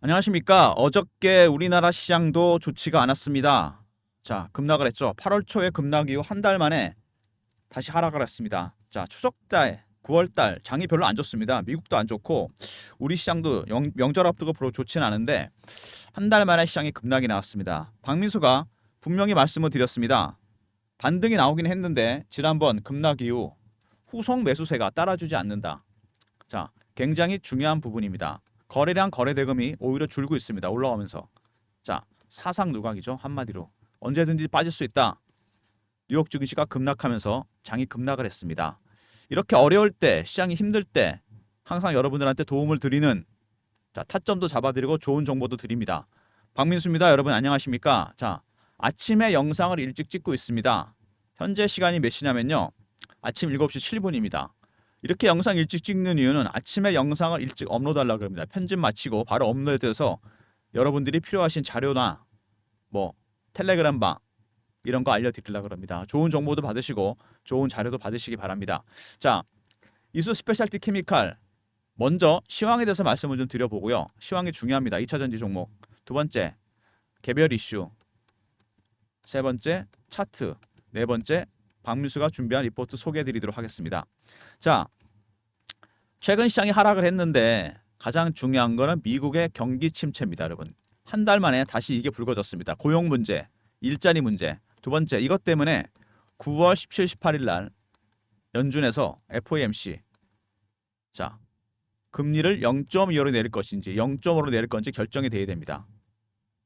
안녕하십니까. 어저께 우리나라 시장도 좋지가 않았습니다. 자, 급락을 했죠. 8월 초에 급락 이후 한 달 만에 다시 하락을 했습니다. 자, 추석달, 9월달 장이 별로 안 좋습니다. 미국도 안 좋고 우리 시장도 명절 앞두고 별로 좋지는 않은데 한 달 만에 시장이 급락이 나왔습니다. 박민수가 분명히 말씀을 드렸습니다. 반등이 나오긴 했는데 지난번 급락 이후 후속 매수세가 따라주지 않는다. 자, 굉장히 중요한 부분입니다. 거래량 거래 대금이 오히려 줄고 있습니다. 올라가면서. 자, 사상 누각이죠. 한마디로. 언제든지 빠질 수 있다. 뉴욕 증시가 급락하면서 장이 급락을 했습니다. 이렇게 어려울 때, 시장이 힘들 때 항상 여러분들한테 도움을 드리는 타점도 잡아드리고 좋은 정보도 드립니다. 박민수입니다. 여러분 안녕하십니까? 자, 아침에 영상을 일찍 찍고 있습니다. 현재 시간이 몇 시냐면요. 아침 7시 7분입니다. 이렇게 영상 일찍 찍는 이유는 아침에 영상을 일찍 업로드하려고 합니다. 편집 마치고 바로 업로드해서 여러분들이 필요하신 자료나 뭐 텔레그램 방 이런 거 알려드리려고 합니다. 좋은 정보도 받으시고 좋은 자료도 받으시기 바랍니다. 자, 이수 스페셜티 케미칼 먼저 시황에 대해서 말씀을 좀 드려보고요. 시황이 중요합니다. 2차 전지 종목. 두 번째 개별 이슈. 세 번째 차트. 네 번째 박민수가 준비한 리포트 소개해드리도록 하겠습니다. 자, 최근 시장이 하락을 했는데 가장 중요한 거는 미국의 경기 침체입니다, 여러분. 한 달 만에 다시 이게 불거졌습니다. 고용 문제, 일자리 문제. 두 번째, 이것 때문에 9월 17, 18일 날 연준에서 FOMC 자, 금리를 0.25로 내릴 것인지 0.5로 내릴 건지 결정이 돼야 됩니다.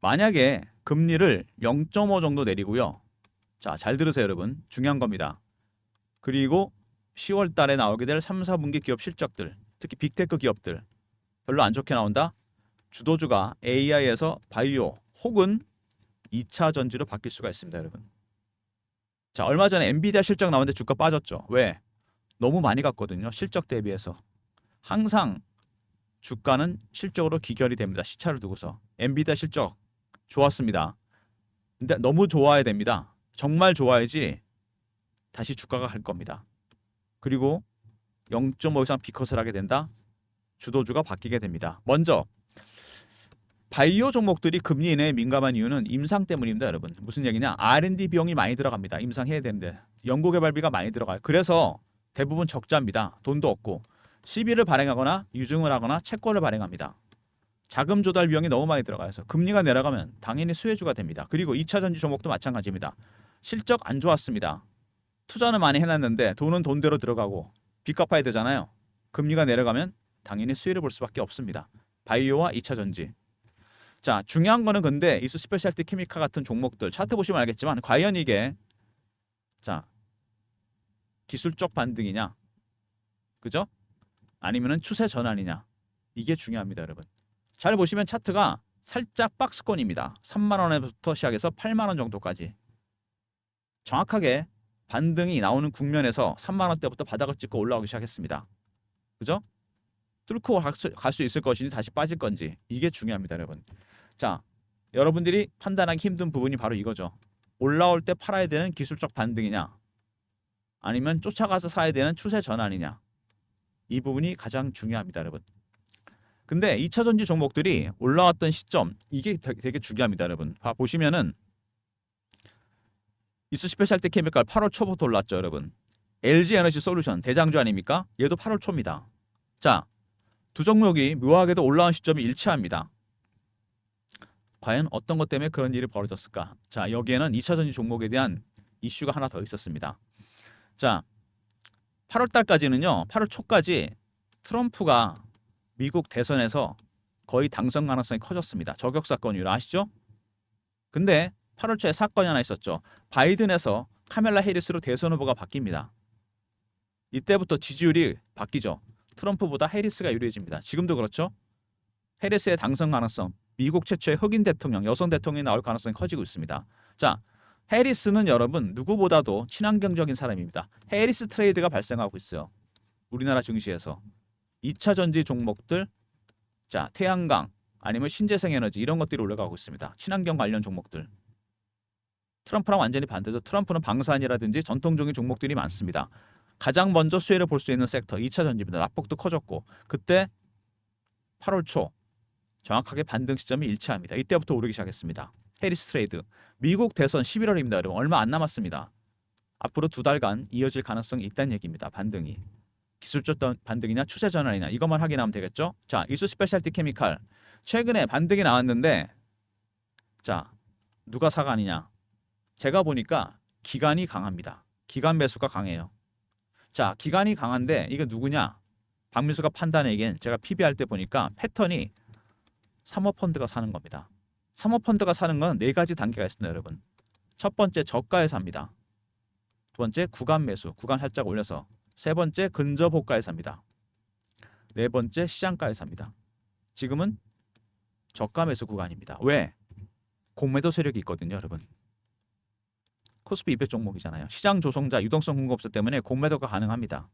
만약에 금리를 0.5 정도 내리고요. 자, 잘 들으세요, 여러분. 중요한 겁니다. 그리고 10월 달에 나오게 될 3, 4분기 기업 실적들, 특히 빅테크 기업들 별로 안 좋게 나온다. 주도주가 AI에서 바이오 혹은 2차 전지로 바뀔 수가 있습니다, 여러분. 자, 얼마 전에 엔비디아 실적 나왔는데 주가 빠졌죠. 왜? 너무 많이 갔거든요. 실적 대비해서. 항상 주가는 실적으로 기결이 됩니다. 시차를 두고서. 엔비디아 실적 좋았습니다. 근데 너무 좋아야 됩니다. 정말 좋아야지 다시 주가가 갈 겁니다. 그리고 0.5 이상 비컷을 하게 된다. 주도주가 바뀌게 됩니다. 먼저 바이오 종목들이 금리 인하에 민감한 이유는 임상 때문입니다, 여러분. 무슨 얘기냐? R&D 비용이 많이 들어갑니다. 임상해야 되는데 연구개발비가 많이 들어가요. 그래서 대부분 적자입니다. 돈도 없고 시비를 발행하거나 유증을 하거나 채권을 발행합니다. 자금 조달 비용이 너무 많이 들어가서 금리가 내려가면 당연히 수혜주가 됩니다. 그리고 2차 전지 종목도 마찬가지입니다. 실적 안 좋았습니다. 투자는 많이 해놨는데 돈은 돈대로 들어가고 빚 갚아야 되잖아요. 금리가 내려가면 당연히 수혜를 볼 수밖에 없습니다. 바이오와 2차 전지. 자, 중요한 거는 근데 이수 스페셜티 케미카 같은 종목들 차트 보시면 알겠지만 과연 이게 자, 기술적 반등이냐? 그죠? 아니면은 추세 전환이냐? 이게 중요합니다, 여러분. 잘 보시면 차트가 살짝 박스권입니다. 3만 원부터 시작해서 8만 원 정도까지. 정확하게 반등이 나오는 국면에서 3만 원대부터 바닥을 찍고 올라오기 시작했습니다. 그죠? 뚫고 갈 수 있을 것인지 다시 빠질 건지 이게 중요합니다, 여러분. 자, 여러분들이 판단하기 힘든 부분이 바로 이거죠. 올라올 때 팔아야 되는 기술적 반등이냐 아니면 쫓아가서 사야 되는 추세 전환이냐 이 부분이 가장 중요합니다, 여러분. 근데 2차 전지 종목들이 올라왔던 시점 이게 되게 중요합니다, 여러분. 보시면은 이수 스페셜티 케미칼 8월 초부터 올랐죠, 여러분. LG 에너지 솔루션 대장주 아닙니까? 얘도 8월 초입니다. 자, 두 종목이 묘하게도 올라온 시점이 일치합니다. 과연 어떤 것 때문에 그런 일이 벌어졌을까? 자, 여기에는 2차 전지 종목에 대한 이슈가 하나 더 있었습니다. 자, 8월 달까지는요. 8월 초까지 트럼프가 미국 대선에서 거의 당선 가능성이 커졌습니다. 저격 사건 이후로 아시죠? 근데 8월 초에 사건이 하나 있었죠. 바이든에서 카멜라 해리스로 대선 후보가 바뀝니다. 이때부터 지지율이 바뀌죠. 트럼프보다 해리스가 유리해집니다. 지금도 그렇죠. 해리스의 당선 가능성, 미국 최초의 흑인 대통령, 여성 대통령이 나올 가능성이 커지고 있습니다. 자, 해리스는 여러분 누구보다도 친환경적인 사람입니다. 해리스 트레이드가 발생하고 있어요. 우리나라 증시에서 2차 전지 종목들, 자, 태양광 아니면 신재생 에너지 이런 것들이 올라가고 있습니다. 친환경 관련 종목들. 트럼프랑 완전히 반대죠. 트럼프는 방산이라든지 전통적인 종목들이 많습니다. 가장 먼저 수혜를 볼 수 있는 섹터 2차 전지입니다. 낙폭도 커졌고 그때 8월 초 정확하게 반등 시점이 일치합니다. 이때부터 오르기 시작했습니다. 해리스 트레이드. 미국 대선 11월입니다. 여러분 얼마 안 남았습니다. 앞으로 2달간 이어질 가능성이 있다는 얘기입니다. 반등이. 기술적 반등이냐 추세 전환이냐 이것만 확인하면 되겠죠. 자, 이수 스페셜티 케미칼 최근에 반등이 나왔는데 자, 누가 사가 아니냐. 제가 보니까 기관이 강합니다. 기관 매수가 강해요. 자, 기관이 강한데 이게 누구냐. 박민수가 판단하기엔 제가 PBR 때 보니까 패턴이 사모펀드가 사는 겁니다. 사모펀드가 사는 건 4가지 단계가 있습니다. 여러분. 첫 번째 저가에 삽니다. 두 번째 구간 매수, 구간 살짝 올려서. 세 번째 근접 호가에 삽니다. 네 번째 시장가에 삽니다. 지금은 저가 매수 구간입니다. 왜? 공매도 세력이 있거든요. 여러분. 코스피 200 종목이잖아요. 시장 조성자, 유동성 공급세 때문에 공매도가 가능합니다.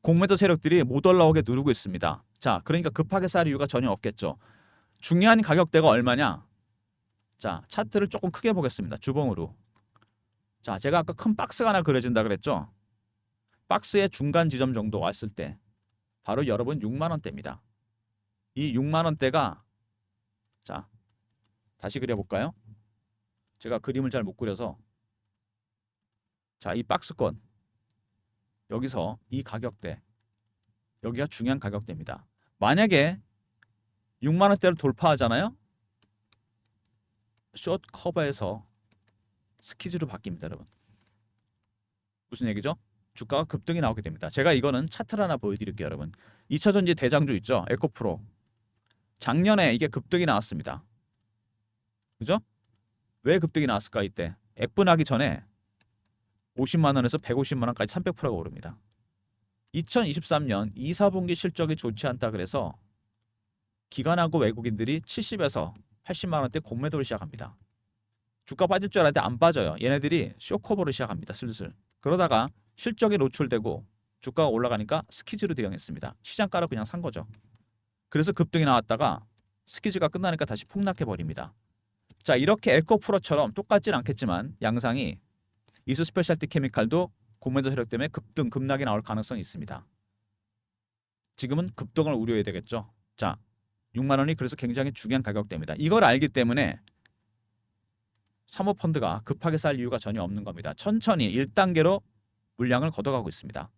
공매도 세력들이 못 올라오게 누르고 있습니다. 자, 그러니까 급하게 쌀 이유가 전혀 없겠죠. 중요한 가격대가 얼마냐? 자, 차트를 조금 크게 보겠습니다. 주봉으로. 자, 제가 아까 큰 박스가 하나 그려진다 그랬죠? 박스의 중간 지점 정도 왔을 때 바로 여러분 6만 원대입니다. 이 6만 원대가 자, 다시 그려볼까요? 제가 그림을 잘 못 그려서 자, 이 박스권 여기서 이 가격대 여기가 중요한 가격대입니다. 만약에 6만 원대를 돌파하잖아요. 숏 커버에서 스키즈로 바뀝니다, 여러분. 무슨 얘기죠? 주가가 급등이 나오게 됩니다. 제가 이거는 차트를 하나 보여드릴게요, 여러분. 2차전지 대장주 있죠? 에코프로. 작년에 이게 급등이 나왔습니다. 그죠? 왜 급등이 나왔을까 이때? 액분하기 전에 50만 원에서 150만 원까지 300%가 오릅니다. 2023년 2, 4분기 실적이 좋지 않다 그래서 기관하고 외국인들이 70에서 80만 원대 공매도를 시작합니다. 주가 빠질 줄 알았는데 안 빠져요. 얘네들이 쇼커버를 시작합니다. 슬슬. 그러다가 실적이 노출되고 주가가 올라가니까 스키즈로 대응했습니다. 시장가로 그냥 산 거죠. 그래서 급등이 나왔다가 스키즈가 끝나니까 다시 폭락해 버립니다. 자, 이렇게 에코프로처럼 똑같진 않겠지만 양상이 이수 스페셜티 케미칼도 공매도 세력 때문에 급등, 급락이 나올 가능성이 있습니다. 지금은 급등을 우려해야 되겠죠. 자, 6만 원이 그래서 굉장히 중요한 가격대입니다. 이걸 알기 때문에 사모펀드가 급하게 쌀 이유가 전혀 없는 겁니다. 천천히 1단계로 물량을 걷어가고 있습니다.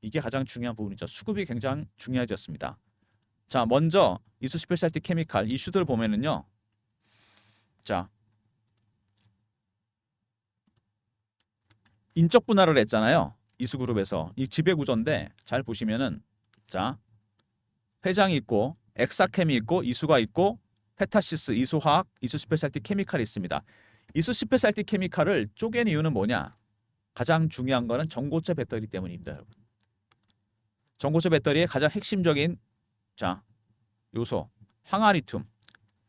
이게 가장 중요한 부분이죠. 수급이 굉장히 중요해졌습니다. 자, 먼저 이수 스페셜티 케미칼 이슈들 보면은요. 자, 인적 분할을 했잖아요. 이수그룹에서 이 지배구조인데 잘 보시면은 자, 회장이 있고 엑사캠이 있고 이수가 있고 페타시스, 이수화학, 이수 스페셜티 케미칼이 있습니다. 이수 스페셜티 케미칼을 쪼갠 이유는 뭐냐? 가장 중요한 거는 전고체 배터리 때문입니다, 여러분. 전고체 배터리의 가장 핵심적인 자, 요소 황화리튬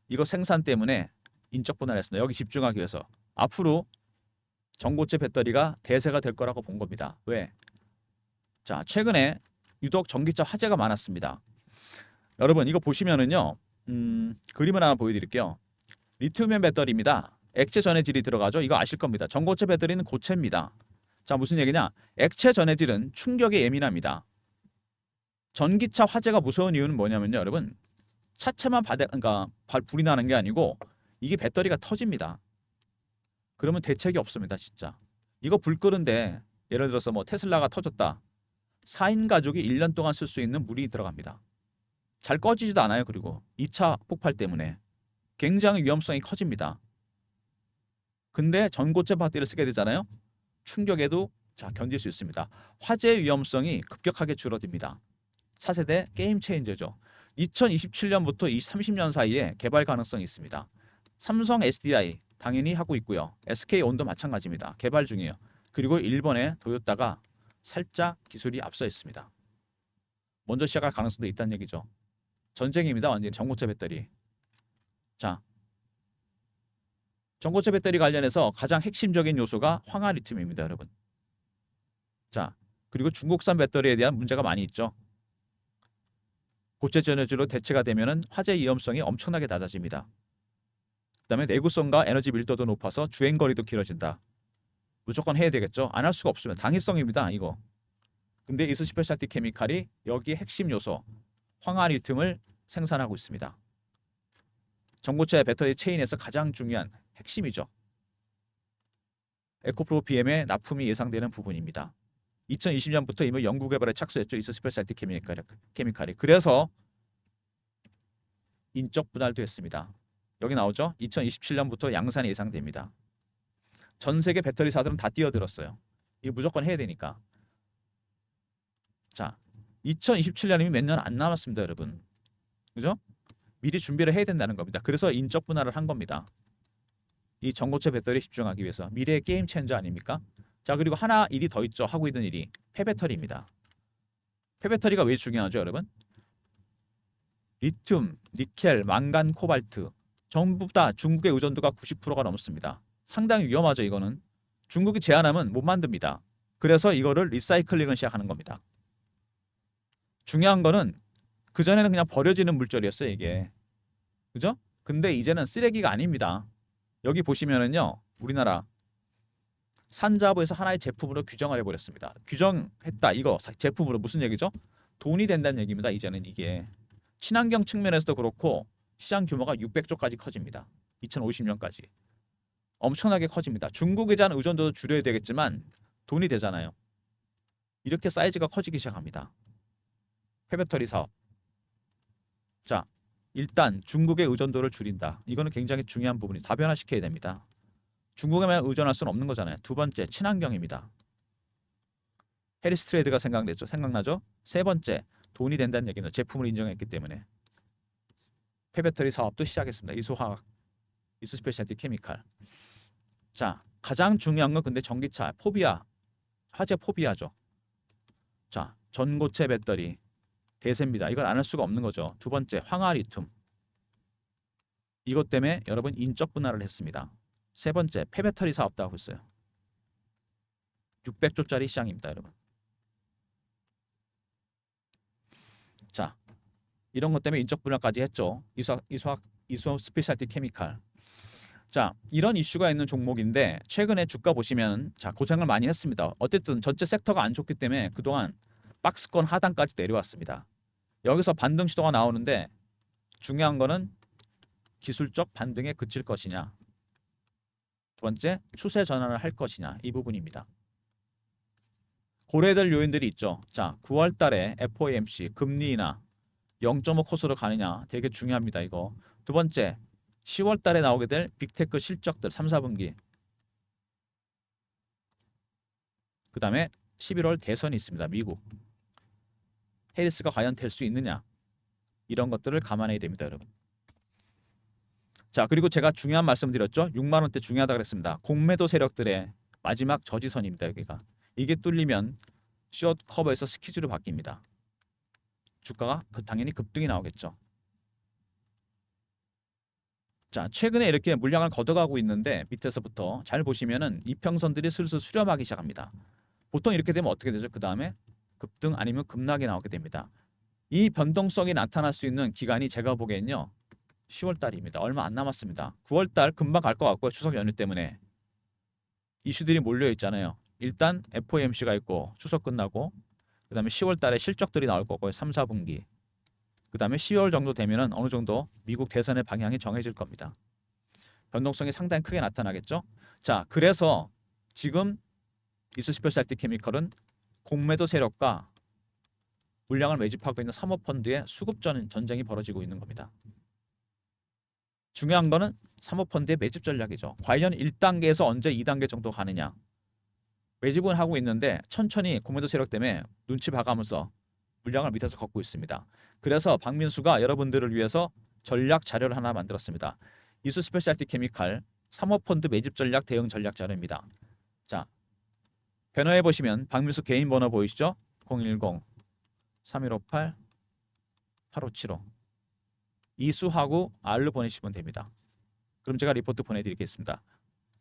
이거 생산 때문에 인적 분할했습니다. 여기 집중하기 위해서 앞으로 전고체 배터리가 대세가 될 거라고 본 겁니다. 왜? 자, 최근에 유독 전기차 화재가 많았습니다. 여러분 이거 보시면은요. 그림을 하나 보여드릴게요. 리튬이온 배터리입니다. 액체 전해질이 들어가죠. 이거 아실 겁니다. 전고체 배터리는 고체입니다. 자, 무슨 얘기냐? 액체 전해질은 충격에 예민합니다. 전기차 화재가 무서운 이유는 뭐냐면요, 여러분. 차체만 그러니까 불이 나는 게 아니고 이게 배터리가 터집니다. 그러면 대책이 없습니다, 진짜. 이거 불 끄는데 예를 들어서 뭐 테슬라가 터졌다. 4인 가족이 1년 동안 쓸 수 있는 물이 들어갑니다. 잘 꺼지지도 않아요. 그리고 2차 폭발 때문에 굉장히 위험성이 커집니다. 근데 전고체 배터리를 쓰게 되잖아요. 충격에도 자, 견딜 수 있습니다. 화재 위험성이 급격하게 줄어듭니다. 4세대 게임 체인저죠. 2027년부터 이 30년 사이에 개발 가능성이 있습니다. 삼성 SDI 당연히 하고 있고요. SK온도 마찬가지입니다. 개발 중이에요. 그리고 일본의 도요타가 살짝 기술이 앞서 있습니다. 먼저 시작할 가능성도 있다는 얘기죠. 전쟁입니다. 완전히 전고체 배터리. 자, 전고체 배터리 관련해서 가장 핵심적인 요소가 황화리튬입니다, 여러분. 자, 그리고 중국산 배터리에 대한 문제가 많이 있죠. 고체 전해질로 대체가 되면은 화재 위험성이 엄청나게 낮아집니다. 그다음에 내구성과 에너지 밀도도 높아서 주행 거리도 길어진다. 무조건 해야 되겠죠. 안 할 수가 없으면 당위성입니다, 이거. 근데 이수 스페셜티 케미칼이 여기 핵심 요소 황화리튬을 생산하고 있습니다. 전고체 배터리 체인에서 가장 중요한 핵심이죠. 에코프로 BM의 납품이 예상되는 부분입니다. 2020년부터 이미 연구 개발에 착수했죠. 이스 스페셜티 케미칼이. 그래서 인적 분할도 했습니다. 여기 나오죠. 2027년부터 양산이 예상됩니다. 전 세계 배터리사들은 다 뛰어들었어요. 이거 무조건 해야 되니까. 자, 2027년이면 몇 년 안 남았습니다, 여러분. 그죠? 미리 준비를 해야 된다는 겁니다. 그래서 인적 분할을 한 겁니다. 이 전고체 배터리에 집중하기 위해서. 미래의 게임 체인저 아닙니까? 자, 그리고 하나 일이 더 있죠. 하고 있는 일이 폐배터리입니다. 폐배터리가 왜 중요하죠, 여러분? 리튬, 니켈, 망간, 코발트 전부 다 중국의 의존도가 90%가 넘습니다. 상당히 위험하죠, 이거는. 중국이 제한하면 못 만듭니다. 그래서 이거를 리사이클링을 시작하는 겁니다. 중요한 거는 그전에는 그냥 버려지는 물질이었어요, 이게. 그죠? 근데 이제는 쓰레기가 아닙니다. 여기 보시면은요. 우리나라 산자부에서 하나의 제품으로 규정을 해버렸습니다. 규정했다. 이거 제품으로 무슨 얘기죠? 돈이 된다는 얘기입니다. 이제는 이게. 친환경 측면에서도 그렇고 시장 규모가 600조까지 커집니다. 2050년까지. 엄청나게 커집니다. 중국에 대한 의존도도 줄여야 되겠지만 돈이 되잖아요. 이렇게 사이즈가 커지기 시작합니다. 폐배터리 사업. 자, 일단 중국의 의존도를 줄인다. 이거는 굉장히 중요한 부분이 다변화시켜야 됩니다. 중국에만 의존할 수는 없는 거잖아요. 두 번째, 친환경입니다. 해리스 트레이드가 생각나죠? 세 번째, 돈이 된다는 얘기는 제품을 인정했기 때문에 폐배터리 사업도 시작했습니다. 이수화학, 이수스페셜티 케미칼. 자, 가장 중요한 건 근데 전기차, 포비아, 화재 포비아죠. 자, 전고체 배터리 대세입니다. 이걸 안 할 수가 없는 거죠. 두 번째, 황화리튬. 이것 때문에 여러분 인적 분할을 했습니다. 세 번째, 폐배터리 사업도 하고 있어요. 600조짜리 시장입니다, 여러분. 자, 이런 것 때문에 인적 분할까지 했죠. 이수 스페셜티 케미칼. 자, 이런 이슈가 있는 종목인데 최근에 주가 보시면 자, 고생을 많이 했습니다. 어쨌든 전체 섹터가 안 좋기 때문에 그동안 박스권 하단까지 내려왔습니다. 여기서 반등 시도가 나오는데 중요한 거는 기술적 반등에 그칠 것이냐. 두 번째, 추세 전환을 할 것이냐. 이 부분입니다. 고려될 요인들이 있죠. 자, 9월 달에 FOMC 금리 인하 0.5 코스로 가느냐 되게 중요합니다. 이거. 두 번째, 10월 달에 나오게 될 빅테크 실적들 3, 4분기. 그 다음에 11월 대선이 있습니다. 미국. 해리스가 과연 될 수 있느냐. 이런 것들을 감안해야 됩니다, 여러분. 자, 그리고 제가 중요한 말씀 드렸죠. 6만 원대 중요하다 그랬습니다. 공매도 세력들의 마지막 저지선입니다. 여기가. 이게 뚫리면 숏 커버에서 스키즈로 바뀝니다. 주가가 당연히 급등이 나오겠죠. 자, 최근에 이렇게 물량을 걷어가고 있는데 밑에서부터 잘 보시면은 이평선들이 슬슬 수렴하기 시작합니다. 보통 이렇게 되면 어떻게 되죠? 그 다음에 급등 아니면 급락이 나오게 됩니다. 이 변동성이 나타날 수 있는 기간이 제가 보기엔요 10월 달입니다. 얼마 안 남았습니다. 9월 달 금방 갈 것 같고요. 추석 연휴 때문에 이슈들이 몰려 있잖아요. 일단 FOMC가 있고 추석 끝나고 그 다음에 10월 달에 실적들이 나올 거고요. 3, 4분기. 그 다음에 10월 정도 되면은 어느 정도 미국 대선의 방향이 정해질 겁니다. 변동성이 상당히 크게 나타나겠죠. 자, 그래서 지금 이수 스페셜티 케미컬은 공매도 세력과 물량을 매집하고 있는 사모펀드의 수급 전쟁이 벌어지고 있는 겁니다. 중요한 거는 사모펀드의 매집 전략이죠. 과연 1단계에서 언제 2단계 정도 가느냐. 매집은 하고 있는데 천천히 공매도 세력 때문에 눈치 봐가면서 물량을 밑에서 걷고 있습니다. 그래서 박민수가 여러분들을 위해서 전략 자료를 하나 만들었습니다. 이수 스페셜티 케미칼 사모펀드 매집 전략 대응 전략 자료입니다. 자, 배너에 보시면 박민수 개인 번호 보이시죠? 010-3158-8575 이수하고 R로 보내시면 됩니다. 그럼 제가 리포트 보내드리겠습니다.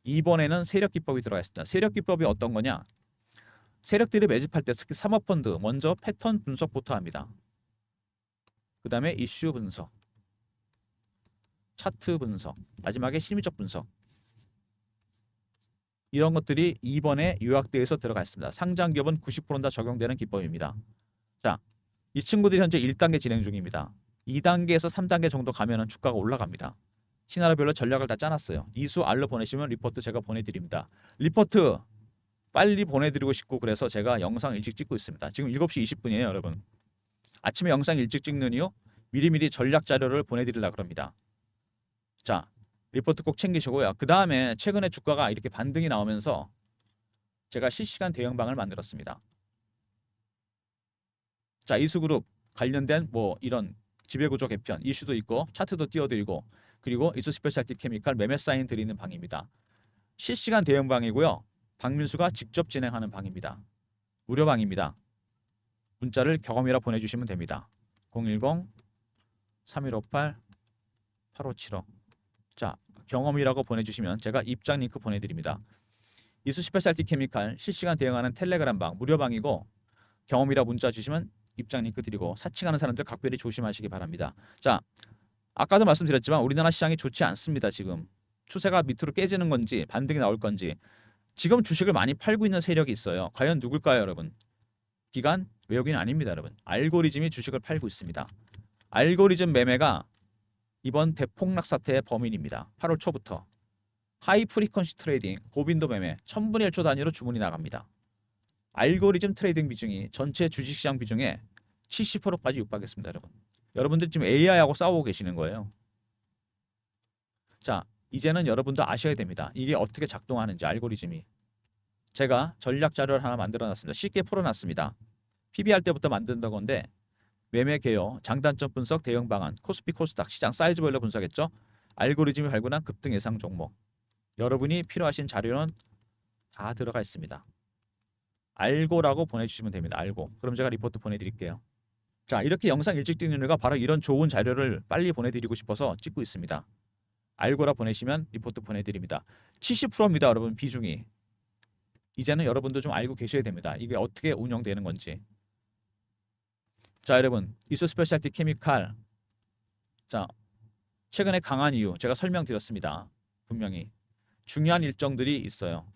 이번에는 세력 기법이 들어가 있습니다. 세력 기법이 어떤 거냐? 세력들이 매집할 때 특히 사모펀드 먼저 패턴 분석부터 합니다. 그 다음에 이슈 분석, 차트 분석, 마지막에 심리적 분석. 이런 것들이 이번에 요약대에서 들어가 있습니다. 상장 기업은 90%다 적용되는 기법입니다. 자, 이 친구들이 현재 1단계 진행 중입니다. 2단계에서 3단계 정도 가면은 주가가 올라갑니다. 시나리오별로 전략을 다 짜놨어요. 이수 R로 보내시면 리포트 제가 보내드립니다. 리포트 빨리 보내드리고 싶고 그래서 제가 영상 일찍 찍고 있습니다. 지금 7시 20분이에요, 여러분. 아침에 영상 일찍 찍는 이유 미리미리 전략 자료를 보내드리려고 합니다. 자, 리포트 꼭 챙기시고요. 그 다음에 최근에 주가가 이렇게 반등이 나오면서 제가 실시간 대응방을 만들었습니다. 자, 이수그룹 관련된 뭐 이런 지배구조 개편 이슈도 있고 차트도 띄워드리고 그리고 이수 스페셜티 케미칼 매매 사인 드리는 방입니다. 실시간 대응방이고요. 박민수가 직접 진행하는 방입니다. 무료 방입니다. 문자를 경험이라 보내주시면 됩니다. 010-3158-8575. 자, 경험이라고 보내주시면 제가 입장 링크 보내드립니다. 이수 스페셜티 케미칼 실시간 대응하는 텔레그램 방 무료 방이고 경험이라 문자 주시면 입장 링크 드리고 사칭하는 사람들 각별히 조심하시기 바랍니다. 자, 아까도 말씀드렸지만 우리나라 시장이 좋지 않습니다. 지금 추세가 밑으로 깨지는 건지 반등이 나올 건지 지금 주식을 많이 팔고 있는 세력이 있어요. 과연 누굴까요, 여러분? 기관 외국인 아닙니다, 여러분. 알고리즘이 주식을 팔고 있습니다. 알고리즘 매매가 이번 대폭락 사태의 범인입니다. 8월 초부터 하이 프리퀀시 트레이딩, 고빈도 매매 1000분의 1초 단위로 주문이 나갑니다. 알고리즘 트레이딩 비중이 전체 주식시장 비중의 70%까지 육박했습니다, 여러분. 여러분들 지금 AI하고 싸우고 계시는 거예요. 자, 이제는 여러분도 아셔야 됩니다. 이게 어떻게 작동하는지 알고리즘이. 제가 전략 자료를 하나 만들어놨습니다. 쉽게 풀어놨습니다. PBR 때부터 만든다 건데 매매 개요, 장단점 분석, 대응 방안, 코스피 코스닥 시장 사이즈별로 분석했죠. 알고리즘이 발굴한 급등 예상 종목. 여러분이 필요하신 자료는 다 들어가 있습니다. 알고라고 보내주시면 됩니다. 알고. 그럼 제가 리포트 보내드릴게요. 자, 이렇게 영상 일찍 찍는 이유가 바로 이런 좋은 자료를 빨리 보내드리고 싶어서 찍고 있습니다. 알고라 보내시면 리포트 보내드립니다. 70%입니다, 여러분. 비중이. 이제는 여러분도 좀 알고 계셔야 됩니다. 이게 어떻게 운영되는 건지. 자, 여러분. 이수 스페셜티 케미칼. 자, 최근에 강한 이유 제가 설명드렸습니다. 분명히. 중요한 일정들이 있어요.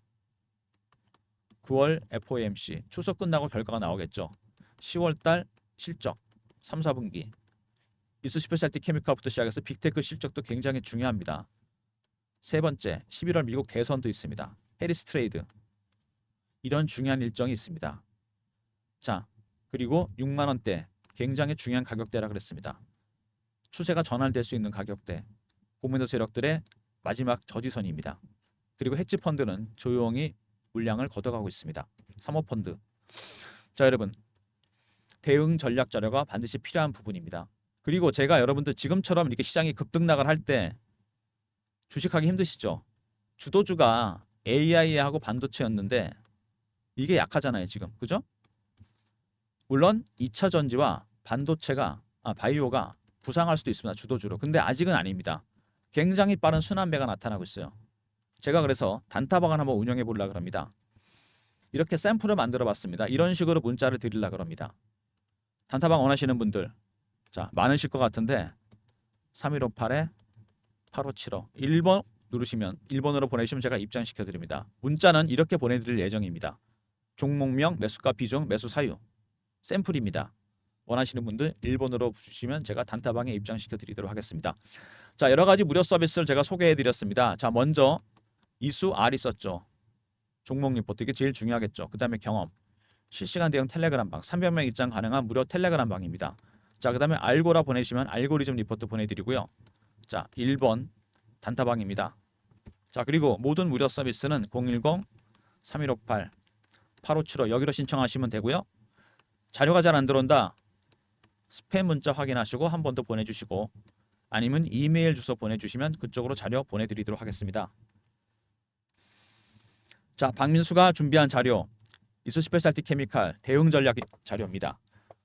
9월 FOMC 추석 끝나고 결과가 나오겠죠. 10월달 실적 3, 4분기 이수 스페셜티 케미칼부터 시작해서 빅테크 실적도 굉장히 중요합니다. 세 번째 11월 미국 대선도 있습니다. 해리스 트레이드 이런 중요한 일정이 있습니다. 자, 그리고 6만 원대 굉장히 중요한 가격대라 그랬습니다. 추세가 전환될 수 있는 가격대 고민도 세력들의 마지막 저지선입니다. 그리고 헤지 펀드는 조용히 물량을 걷어가고 있습니다. 사모펀드. 자, 여러분 대응 전략 자료가 반드시 필요한 부분입니다. 그리고 제가 여러분들 지금처럼 이렇게 시장이 급등락을 할 때 주식하기 힘드시죠? 주도주가 AI하고 반도체였는데 이게 약하잖아요, 지금. 그죠? 물론 2차 전지와 반도체가 바이오가 부상할 수도 있습니다. 주도주로. 근데 아직은 아닙니다. 굉장히 빠른 순환매가 나타나고 있어요. 제가 그래서 단타방을 한번 운영해 보려고 합니다. 이렇게 샘플을 만들어 봤습니다. 이런 식으로 문자를 드리려고 합니다. 단타방 원하시는 분들 자 많으실 것 같은데 3158-8575 1번 누르시면 1번으로 보내시면 제가 입장시켜 드립니다. 문자는 이렇게 보내드릴 예정입니다. 종목명, 매수가 비중, 매수 사유 샘플입니다. 원하시는 분들 1번으로 주시면 제가 단타방에 입장시켜 드리도록 하겠습니다. 자, 여러 가지 무료 서비스를 제가 소개해 드렸습니다. 자, 먼저 이수 R 있었죠. 종목 리포트 이게 제일 중요하겠죠. 그 다음에 경험 실시간 대응 텔레그램 방 300명 입장 가능한 무료 텔레그램 방입니다. 자, 그 다음에 알고라 보내시면 알고리즘 리포트 보내드리고요. 자, 1번 단타방입니다. 자, 그리고 모든 무료 서비스는 010-3158-8575 여기로 신청하시면 되고요. 자료가 잘 안 들어온다. 스팸 문자 확인하시고 한 번 더 보내주시고 아니면 이메일 주소 보내주시면 그쪽으로 자료 보내드리도록 하겠습니다. 자, 박민수가 준비한 자료 이수 스페셜티 케미칼 대응 전략 자료입니다.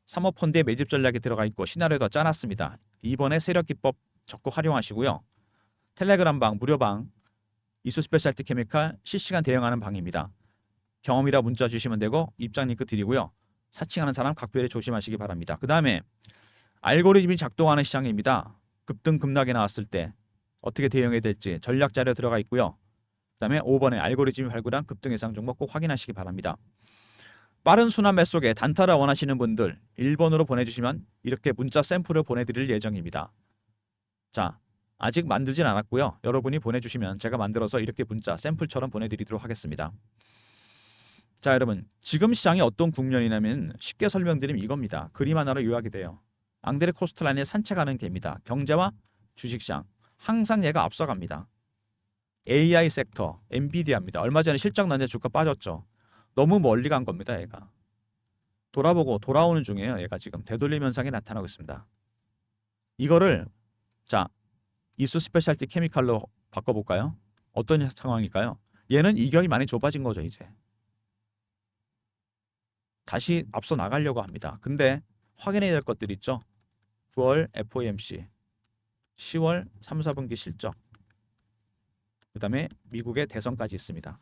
사모펀드의 매집 전략이 들어가 있고 시나리오도 짜놨습니다. 이번에 세력 기법 적극 활용하시고요. 텔레그램 방 무료 방 이수 스페셜티 케미칼 실시간 대응하는 방입니다. 경험이라 문자 주시면 되고 입장 링크 드리고요. 사칭하는 사람 각별히 조심하시기 바랍니다. 그 다음에 알고리즘이 작동하는 시장입니다. 급등 급락이 나왔을 때 어떻게 대응해야 될지 전략 자료 들어가 있고요. 그 다음에 5번에 알고리즘이 발굴한 급등 예상 종목 꼭 확인하시기 바랍니다. 빠른 순환 매속에 단타를 원하시는 분들 1번으로 보내주시면 이렇게 문자 샘플을 보내드릴 예정입니다. 자, 아직 만들진 않았고요. 여러분이 보내주시면 제가 만들어서 이렇게 문자 샘플처럼 보내드리도록 하겠습니다. 자, 여러분, 지금 시장이 어떤 국면이냐면 쉽게 설명드리면 이겁니다. 그림 하나로 요약이 돼요. 앙드레 코스트란의 산책하는 개입니다. 경제와 주식시장 항상 얘가 앞서갑니다. AI 섹터, 엔비디아입니다. 얼마 전에 실적 났는데 주가 빠졌죠. 너무 멀리 간 겁니다. 얘가 돌아보고 돌아오는 중이에요. 얘가 지금 되돌림 현상이 나타나고 있습니다. 이거를 자, 이수 스페셜티 케미칼로 바꿔볼까요? 어떤 상황일까요? 얘는 이견이 많이 좁아진 거죠. 이제 다시 앞서 나가려고 합니다. 근데 확인해야 될 것들이 있죠. 9월 FOMC, 10월 3, 4분기 실적, 그 다음에 미국의 대선까지 있습니다.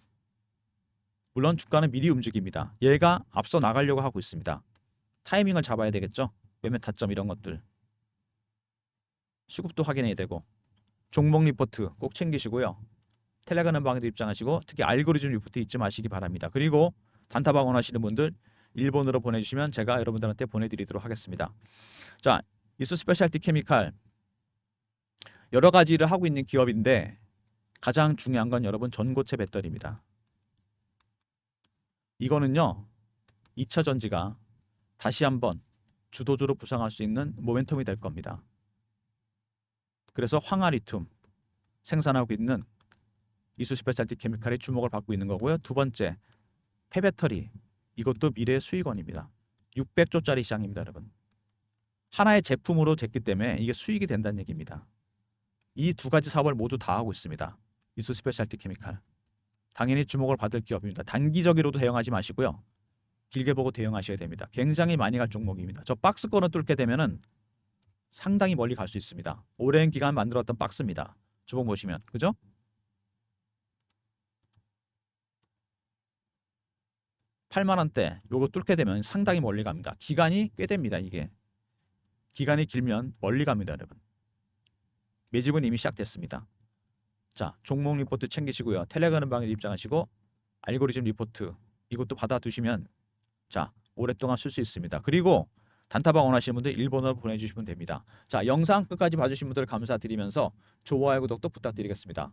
물론 주가는 미리 움직입니다. 얘가 앞서 나가려고 하고 있습니다. 타이밍을 잡아야 되겠죠. 매매 타점 이런 것들. 수급도 확인해야 되고 종목 리포트 꼭 챙기시고요. 텔레그램 방에도 입장하시고 특히 알고리즘 리포트 잊지 마시기 바랍니다. 그리고 단타방 원하시는 분들 일본으로 보내주시면 제가 여러분들한테 보내드리도록 하겠습니다. 자, 이수 스페셜티 케미칼 여러 가지를 하고 있는 기업인데 가장 중요한 건 여러분 전고체 배터리입니다. 이거는요 2차 전지가 다시 한번 주도주로 부상할 수 있는 모멘텀이 될 겁니다. 그래서 황화리튬 생산하고 있는 이수 스페셜티 케미칼이 주목을 받고 있는 거고요. 두 번째 폐배터리, 이것도 미래의 수익원입니다. 600조짜리 시장입니다. 여러분, 하나의 제품으로 됐기 때문에 이게 수익이 된다는 얘기입니다. 이 두 가지 사업을 모두 다 하고 있습니다. 이수 스페셜티 케미칼 당연히 주목을 받을 기업입니다. 단기적으로도 대응하지 마시고요. 길게 보고 대응하셔야 됩니다. 굉장히 많이 갈 종목입니다. 저 박스권을 뚫게 되면은 상당히 멀리 갈 수 있습니다. 오랜 기간 만들었던 박스입니다. 주목 보시면 그죠? $8만원대 요거 뚫게 되면 상당히 멀리 갑니다. 기간이 꽤 됩니다. 이게 기간이 길면 멀리 갑니다. 여러분, 매집은 이미 시작됐습니다. 자, 종목 리포트 챙기시고요. 텔레그램 방에 입장하시고 알고리즘 리포트 이것도 받아두시면 자 오랫동안 쓸 수 있습니다. 그리고 단타방 원하시는 분들 1번으로 보내주시면 됩니다. 자, 영상 끝까지 봐주신 분들 감사드리면서 좋아요 구독도 부탁드리겠습니다.